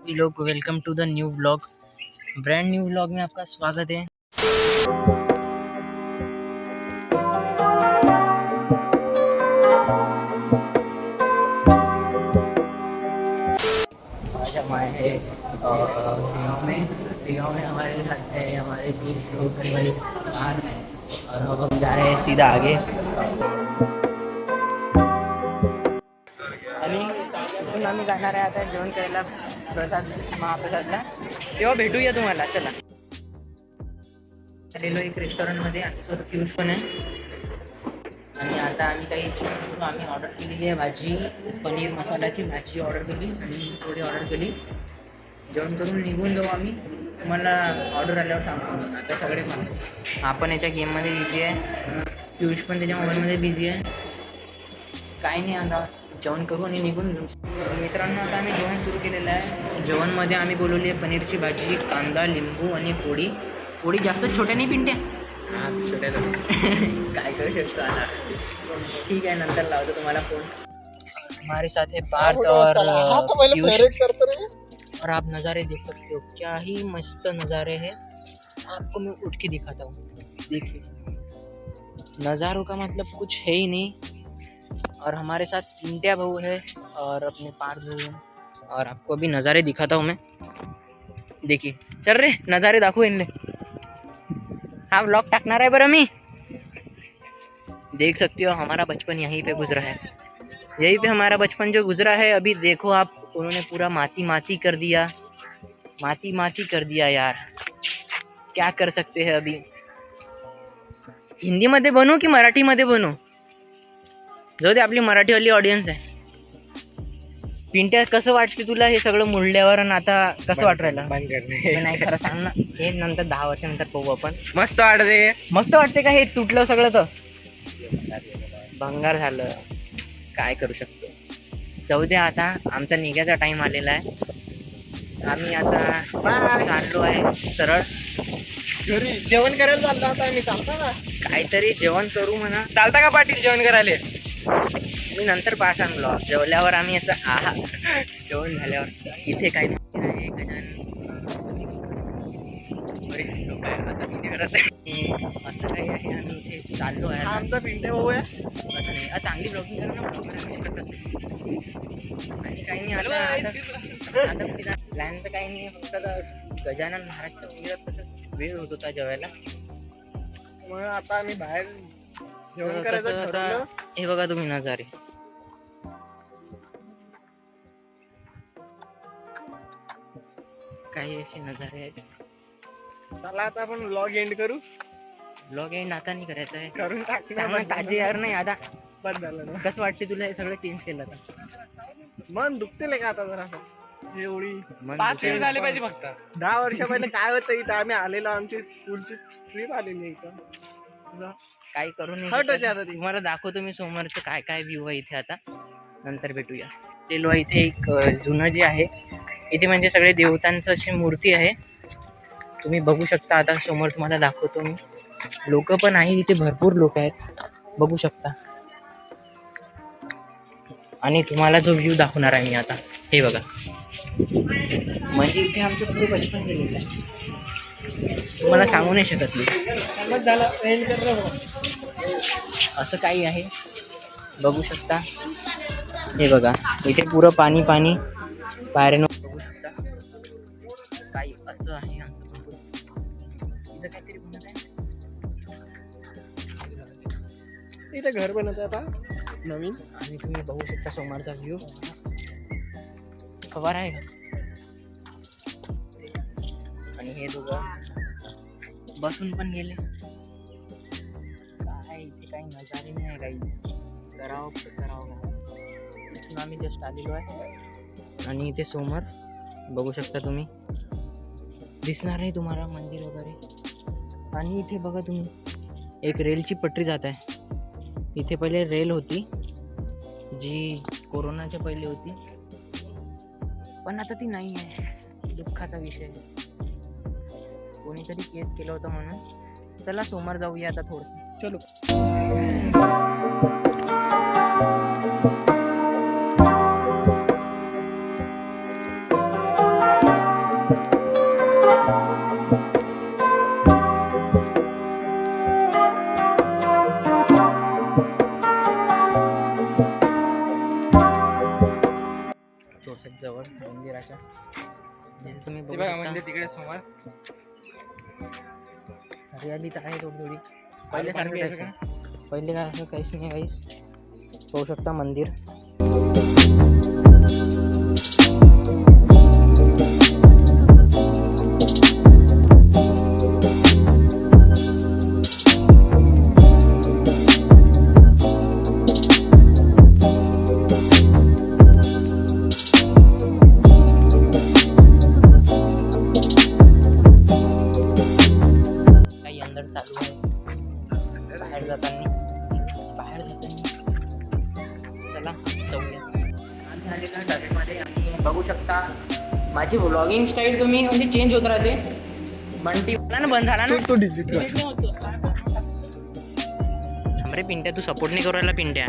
सभी लोग, welcome to the new vlog. Brand new vlog में आपका स्वागत है। आज हम आए हैं गाँव में हमारे साथ है हमारे बाहर में, और हम जा रहे हैं सीधा आगे। आणि तिथून आम्ही जाणार आहे आता जेवण करायला प्रसाद महाप्रसादला, तेव्हा भेटूया तुम्हाला। चला, आलेलो एक रेस्टॉरंटमध्ये, आमचं पियुष पण आहे। आणि आता आम्ही आम्ही ऑर्डर केलेली आहे भाजी, पनीर मसाल्याची भाजी ऑर्डर केली आणि थोडी ऑर्डर केली। जेवण करून निघून जाऊ आम्ही, तुम्हाला ऑर्डर आल्यावर सांगतो। आता सगळे आपण याच्या गेममध्ये बिझी आहे, पियुष पण त्याच्या मोबाईलमध्ये बिझी आहे। काही नाही, आता जेवण करू आणि निघून जाऊ। मित्रांनो, आता आम्ही जेवण सुरू केलेलं आहे। जेवणमध्ये आम्ही बोलवली आहे पनीरची भाजी, कांदा, लिंबू आणि पोळी जास्त छोट्या नाही पिंट्या, छोट्या काय करू शकतो आता। ठीक आहे, नंतर लावतो तुम्हाला फोन। हमारे साथ है पार्थ और और आप नज़ारे देख सकते हो, क्या ही मस्त नज़ारे हैं। आपको मैं उठ के दिखाता हूँ, देखिए नज़ारों का मतलब कुछ है ही नहीं। और हमारे साथ पिंट्या बहू है और अपने पार्थ बहू है, और आपको अभी नज़ारे दिखाता हूँ मैं। देखिए, चल रे नज़ारे दाखवू इनले। हाँ, व्लॉग टाकणार है बरं मी। देख सकते हो हमारा बचपन यहीं पे गुजरा है, यहीं पे हमारा बचपन जो गुजरा है। अभी देखो आप, उन्होंने पूरा माती कर दिया, माती कर दिया यार। क्या कर सकते हैं अभी। हिंदी मध्ये बनू की मराठी मध्ये बनू, जाऊ दे, आपली मराठीवाली ऑडियन्स आहे। पिंट्या, कसं वाटते तुला हे सगळं मुळल्यावर, आणि आता कसं वाटू राहिलं? नाही, खरं सांग ना, हे नंतर 10 वर्षानंतर पाहू आपण। मस्त वाटते का हे तुटलं सगळं तर भंगार झालं, काय करू शकतो। जाऊ दे, आता आमचा निघायचा टाइम आलेला आहे। आम्ही आता चाललो आहे सरळ घरी। जेवण करायला चाललो आता आम्ही, चालता ना काहीतरी जेवण करू म्हणा। चालता का पाटील जेवण करायला? मी नंतर पास आणलो, जेवल्यावर आम्ही असं जेवण झाल्यावर इथे काही मंदिर आहे, असं काही आहे। आम्ही इथे चाललो आहे, आमचा पिंटे भाऊ आहे। असं नाही, चांगली ब्लॉगिंग करा ना, आणि काही नाही। आता प्लॅन तर काही नाही, फक्त गजानन महाराजच्या मंदिरात कसं वेळ होत होता जेवायला, मग आता आम्ही बाहेर जेवण करायचं ठरवलं। हे बघा तुम्ही नजारे, काही असे नजारे आहेत। चला आता आपण व्लॉग एंड करू। व्लॉग एंड आता नाही करायचं आहे, करून टाक सांग ना ताजे यार। नाही आता बंद झालं ना, कसं वाटते तुला हे सगळं चेंज केलं तर? मन दुखते का आता जरा एवढी? मन 5 दुखेल. झाले पाहिजे फक्त। 10 वर्ष पहिले काय होतं इथं, आम्ही आलेलो, आमची स्कूलची ट्रिप आलेली इथं। काही करू नाही हट होते शकत. आता ती। तुम्हाला दाखवतो मी समोरचं काय काय व्ह्यू आहे इथे। आता नंतर भेटूया। गेलो इथे एक जुनं जे आहे इथे, म्हणजे सगळे देवतांचं अशी मूर्ती आहे, तुम्ही बघू शकता। आता समोर तुम्हाला दाखवतो मी, लोक पण आहे इथे, भरपूर लोक आहेत, बघू शकता। आणि तुम्हाला जो व्ह्यू दाखवणार आहे मी आता, हे बघा, म्हणजे इथे आमचं पुढे बचपन गेलेलं आहे, तुम्हाला सांगू नाही शकत मी। असं काही आहे, बघू शकता। हे बघा, इथे पुरं पाणी पायऱ्यानं बघू शकता, काही असं आहे आमचं। इथं काहीतरी बनत आहे, इथं घर बनत आहे आता नवीन। आणि तुम्ही बघू शकता समोरचा व्ह्यू, खबर आहे का? आणि हे दोघं बसून पण गेले, काय इथे काही नजारे नाही गाईस, करावं इथून आम्ही जस्ट आलेलो आहे। आणि इथे समोर बघू शकता तुम्ही, दिसणार आहे तुम्हाला मंदिर वगैरे। आणि इथे बघा तुम्ही, एक रेलची पटरी जात आहे। इथे पहिले रेल होती, जी कोरोनाच्या पहिले होती, पण आता ती नाही आहे, दुःखाचा विषय। कोणीतरी केस केलं होतं म्हणून। चला समोर जाऊया आता थोडं, चलो। अच्छा जिथे तुम्ही ते बघू बघा शकता म्हणजे तिकडे समोर हरियाली तर आहे थोडी थोडी पाणी सारखं प्यायचं काहीच नाही. पहिले काय असं काहीच नाही काहीच पाहू शकता मंदिर. काही अंदर चालू आहे बाहेर जाताना चला जाऊया. आज झालेल्या डब्यामध्ये आम्ही बघू शकता माझी व्लॉगिंग स्टाईल तुम्ही म्हणजे चेंज होत राहते. बंटी ना बंद झाला ना तो डिलीट कर. थांब रे पिंट्या, तू सपोर्ट नाही करू राहिला पिंट्या.